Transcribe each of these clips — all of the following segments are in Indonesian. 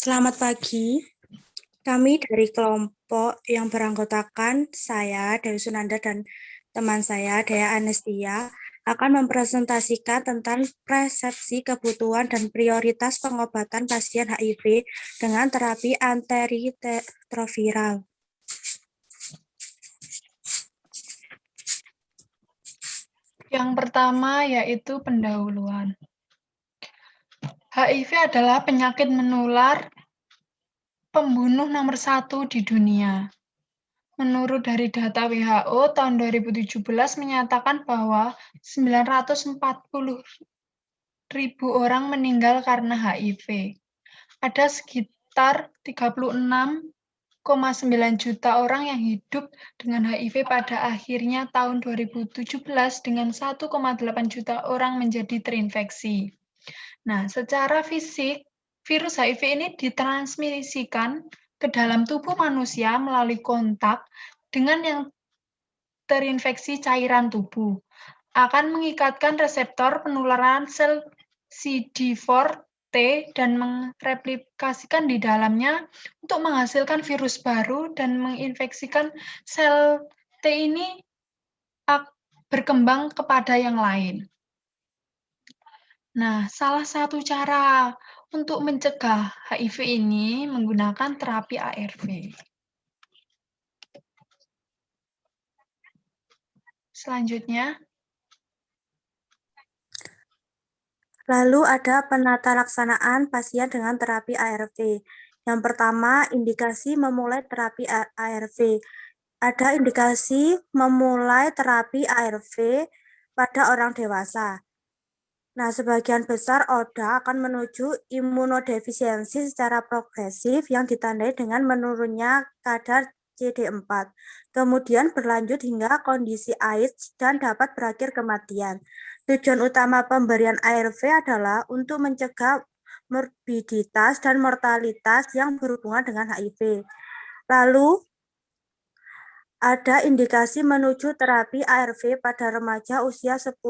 Selamat pagi. Kami dari kelompok yang beranggotakan saya, Dewi Sunanda, dan teman saya, Dea Anestia, akan mempresentasikan tentang persepsi kebutuhan dan prioritas pengobatan pasien HIV dengan terapi antiretroviral. Yang pertama yaitu pendahuluan. HIV adalah penyakit menular pembunuh nomor 1 di dunia. Menurut dari data WHO tahun 2017 menyatakan bahwa 940.000 orang meninggal karena HIV. Ada sekitar 36,9 juta orang yang hidup dengan HIV pada akhirnya tahun 2017 dengan 1,8 juta orang menjadi terinfeksi. Nah, secara fisik, virus HIV ini ditransmisikan ke dalam tubuh manusia melalui kontak dengan yang terinfeksi cairan tubuh. Akan mengikatkan reseptor penularan sel CD4T dan mereplikasikan di dalamnya untuk menghasilkan virus baru dan menginfeksikan sel T ini berkembang kepada yang lain. Nah, salah satu cara untuk mencegah HIV ini menggunakan terapi ARV. Selanjutnya, Lalu ada penata laksanaan pasien dengan terapi ARV. Yang pertama, indikasi memulai terapi ARV. Ada indikasi memulai terapi ARV pada orang dewasa. Nah, sebagian besar ODA akan menuju imunodefisiensi secara progresif yang ditandai dengan menurunnya kadar CD4. Kemudian berlanjut hingga kondisi AIDS dan dapat berakhir kematian. Tujuan utama pemberian ARV adalah untuk mencegah morbiditas dan mortalitas yang berhubungan dengan HIV. Lalu, ada indikasi menuju terapi ARV pada remaja usia 10-18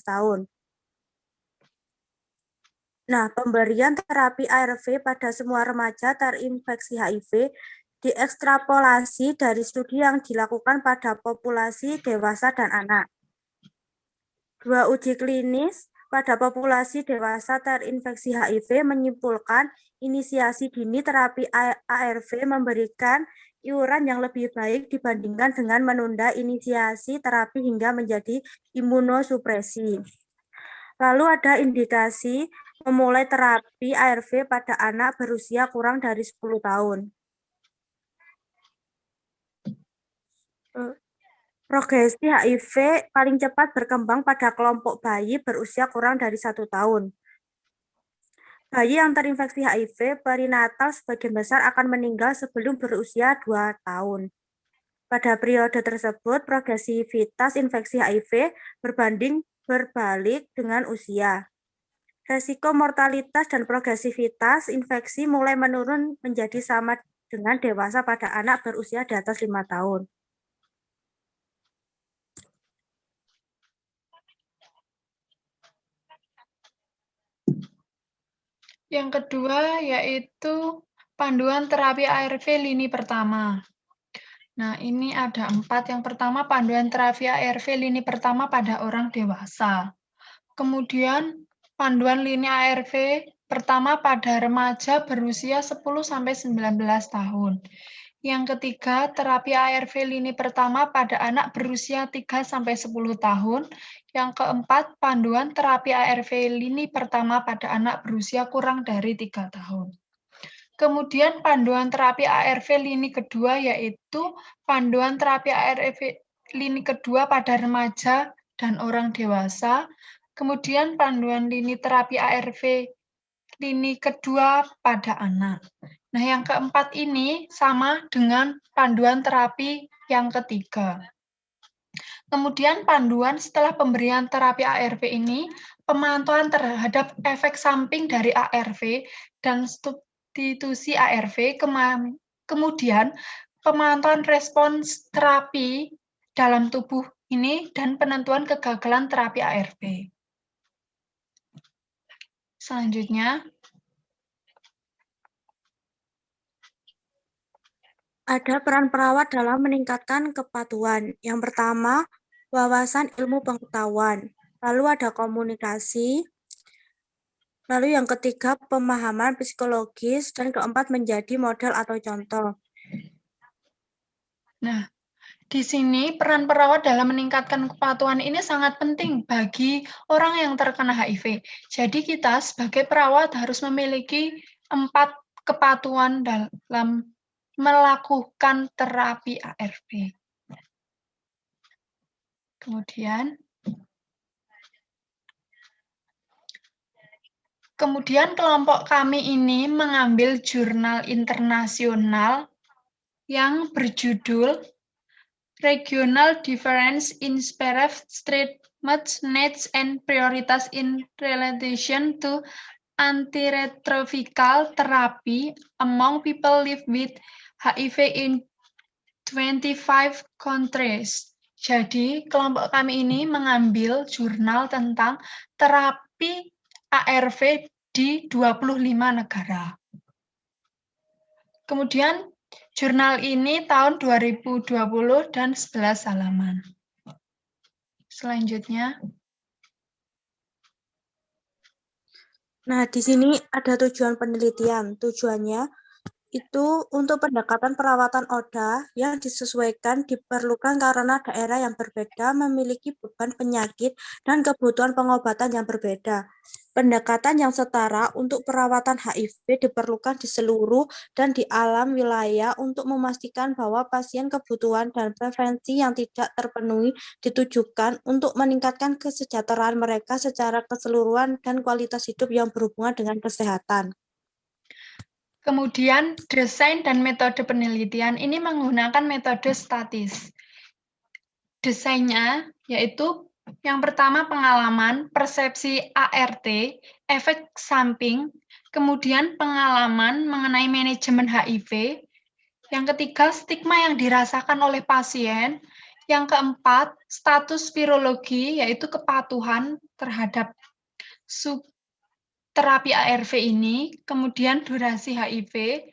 tahun. Nah, pemberian terapi ARV pada semua remaja terinfeksi HIV diekstrapolasi dari studi yang dilakukan pada populasi dewasa dan anak. 2 uji klinis pada populasi dewasa terinfeksi HIV menyimpulkan inisiasi dini terapi ARV memberikan iuran yang lebih baik dibandingkan dengan menunda inisiasi terapi hingga menjadi imunosupresi. Lalu ada indikasi memulai terapi ARV pada anak berusia kurang dari 10 tahun. Progresi HIV paling cepat berkembang pada kelompok bayi berusia kurang dari 1 tahun. Bayi yang terinfeksi HIV perinatal sebagian besar akan meninggal sebelum berusia 2 tahun. Pada periode tersebut, progresivitas infeksi HIV berbalik dengan usia. Resiko mortalitas dan progresivitas infeksi mulai menurun menjadi sama dengan dewasa pada anak berusia di atas 5 tahun. yang kedua yaitu panduan terapi ARV lini pertama. Nah, ini ada 4. Yang pertama, panduan terapi ARV lini pertama pada orang dewasa. Kemudian, panduan lini ARV pertama pada remaja berusia 10-19 tahun. Yang ketiga, terapi ARV lini pertama pada anak berusia 3-10 tahun. Yang keempat, panduan terapi ARV lini pertama pada anak berusia kurang dari 3 tahun. Kemudian panduan terapi ARV lini kedua yaitu panduan terapi ARV lini kedua pada remaja dan orang dewasa. Kemudian panduan lini terapi ARV lini kedua pada anak. Nah, yang keempat ini sama dengan panduan terapi yang ketiga. Kemudian panduan setelah pemberian terapi ARV ini, pemantauan terhadap efek samping dari ARV dan substitusi ARV, kemudian pemantauan respons terapi dalam tubuh ini, dan penentuan kegagalan terapi ARV. Selanjutnya, Ada peran perawat dalam meningkatkan kepatuhan. Yang pertama, wawasan ilmu pengetahuan. Lalu ada komunikasi. Lalu yang ketiga, pemahaman psikologis. Dan keempat, menjadi model atau contoh. Nah, di sini peran perawat dalam meningkatkan kepatuhan ini sangat penting bagi orang yang terkena HIV. Jadi kita sebagai perawat harus memiliki 4 kepatuhan dalam melakukan terapi ARV. Kemudian kelompok kami ini mengambil jurnal internasional yang berjudul Regional Difference in Perceived Treatment Needs and Priorities in Relation to Antiretroviral Therapy among people live with HIV in 25 countries. Jadi, kelompok kami ini mengambil jurnal tentang terapi ARV di 25 negara. Kemudian, jurnal ini tahun 2020 dan 11 halaman. Selanjutnya. Nah, di sini ada tujuan penelitian. Tujuannya itu untuk pendekatan perawatan ODA yang disesuaikan diperlukan karena daerah yang berbeda memiliki beban penyakit dan kebutuhan pengobatan yang berbeda. Pendekatan yang setara untuk perawatan HIV diperlukan di seluruh dan di alam wilayah untuk memastikan bahwa pasien kebutuhan dan preferensi yang tidak terpenuhi ditujukan untuk meningkatkan kesejahteraan mereka secara keseluruhan dan kualitas hidup yang berhubungan dengan kesehatan. Kemudian, desain dan metode penelitian ini menggunakan metode statis. Desainnya yaitu yang pertama pengalaman, persepsi ART, efek samping, kemudian pengalaman mengenai manajemen HIV, yang ketiga stigma yang dirasakan oleh pasien, yang keempat status virologi yaitu kepatuhan terhadap terapi ARV ini, kemudian durasi HIV,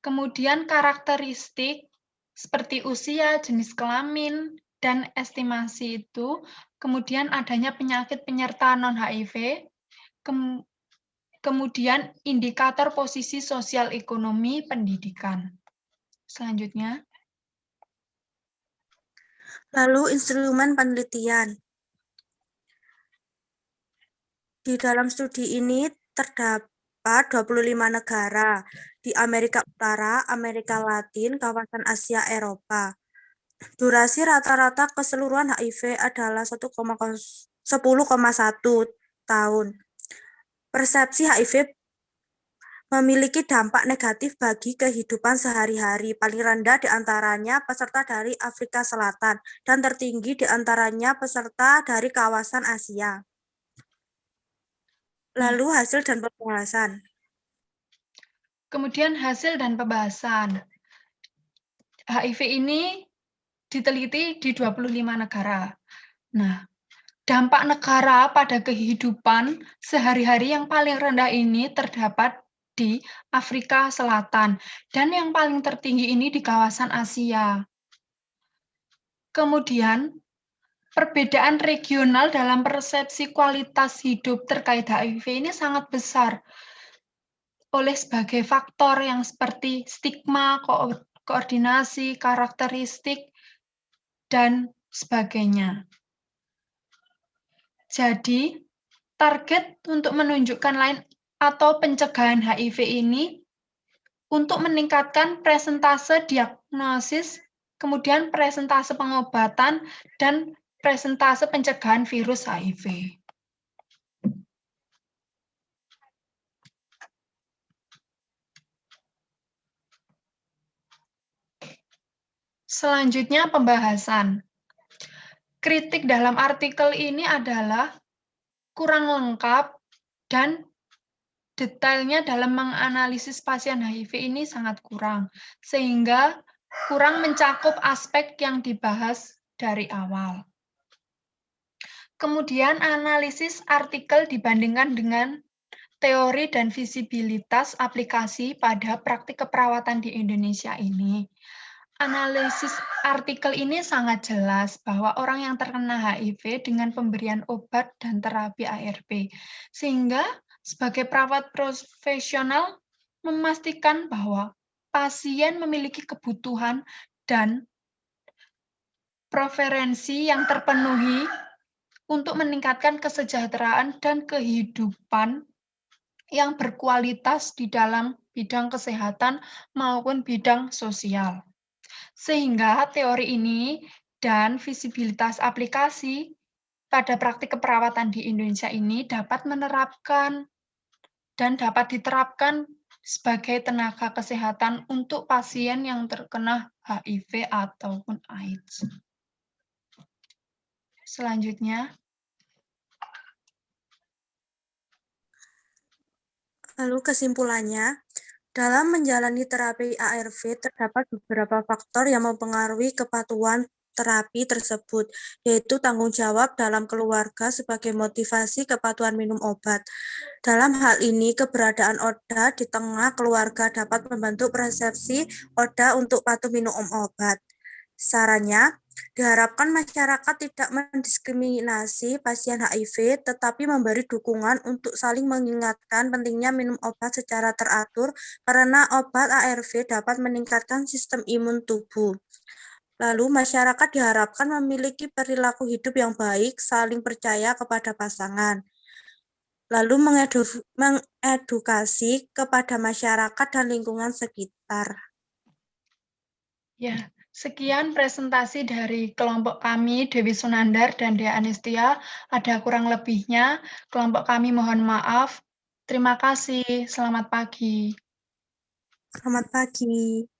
kemudian karakteristik seperti usia, jenis kelamin, dan estimasi itu, kemudian adanya penyakit penyerta non-HIV, kemudian indikator posisi sosial ekonomi pendidikan. Selanjutnya. Lalu instrumen penelitian. Di dalam studi ini terdapat 25 negara di Amerika Utara, Amerika Latin, kawasan Asia, Eropa. Durasi rata-rata keseluruhan HIV adalah 10,1 tahun. Persepsi HIV memiliki dampak negatif bagi kehidupan sehari-hari. Paling rendah di antaranya peserta dari Afrika Selatan dan tertinggi di antaranya peserta dari kawasan Asia. Lalu hasil dan pembahasan. Kemudian hasil dan pembahasan. HIV ini diteliti di 25 negara. Nah, dampak negara pada kehidupan sehari-hari yang paling rendah ini terdapat di Afrika Selatan dan yang paling tertinggi ini di kawasan Asia. Kemudian, perbedaan regional dalam persepsi kualitas hidup terkait HIV ini sangat besar oleh sebagai faktor yang seperti stigma, koordinasi, karakteristik, dan sebagainya. Jadi, target untuk menunjukkan lain atau pencegahan HIV ini untuk meningkatkan presentase diagnosis, kemudian presentase pengobatan, dan presentase pencegahan virus HIV. Selanjutnya pembahasan. Kritik dalam artikel ini adalah kurang lengkap dan detailnya dalam menganalisis pasien HIV ini sangat kurang, sehingga kurang mencakup aspek yang dibahas dari awal. Kemudian analisis artikel dibandingkan dengan teori dan visibilitas aplikasi pada praktik keperawatan di Indonesia ini. Analisis artikel ini sangat jelas bahwa orang yang terkena HIV dengan pemberian obat dan terapi ARV, sehingga sebagai perawat profesional memastikan bahwa pasien memiliki kebutuhan dan preferensi yang terpenuhi untuk meningkatkan kesejahteraan dan kehidupan yang berkualitas di dalam bidang kesehatan maupun bidang sosial. Sehingga teori ini dan visibilitas aplikasi pada praktik keperawatan di Indonesia ini dapat menerapkan dan dapat diterapkan sebagai tenaga kesehatan untuk pasien yang terkena HIV ataupun AIDS. Selanjutnya, Lalu kesimpulannya, dalam menjalani terapi ARV terdapat beberapa faktor yang mempengaruhi kepatuhan terapi tersebut, yaitu tanggung jawab dalam keluarga sebagai motivasi kepatuhan minum obat. Dalam hal ini, keberadaan ODA di tengah keluarga dapat membentuk persepsi ODA untuk patuh minum obat. Sarannya, diharapkan masyarakat tidak mendiskriminasi pasien HIV, tetapi memberi dukungan untuk saling mengingatkan pentingnya minum obat secara teratur karena obat ARV dapat meningkatkan sistem imun tubuh. Lalu, masyarakat diharapkan memiliki perilaku hidup yang baik, saling percaya kepada pasangan. Lalu, mengedukasi kepada masyarakat dan lingkungan sekitar. ya, sekian presentasi dari kelompok kami, Dewi Sunandar dan Dea Anistia. Ada kurang lebihnya, kelompok kami mohon maaf. Terima kasih, selamat pagi. Selamat pagi.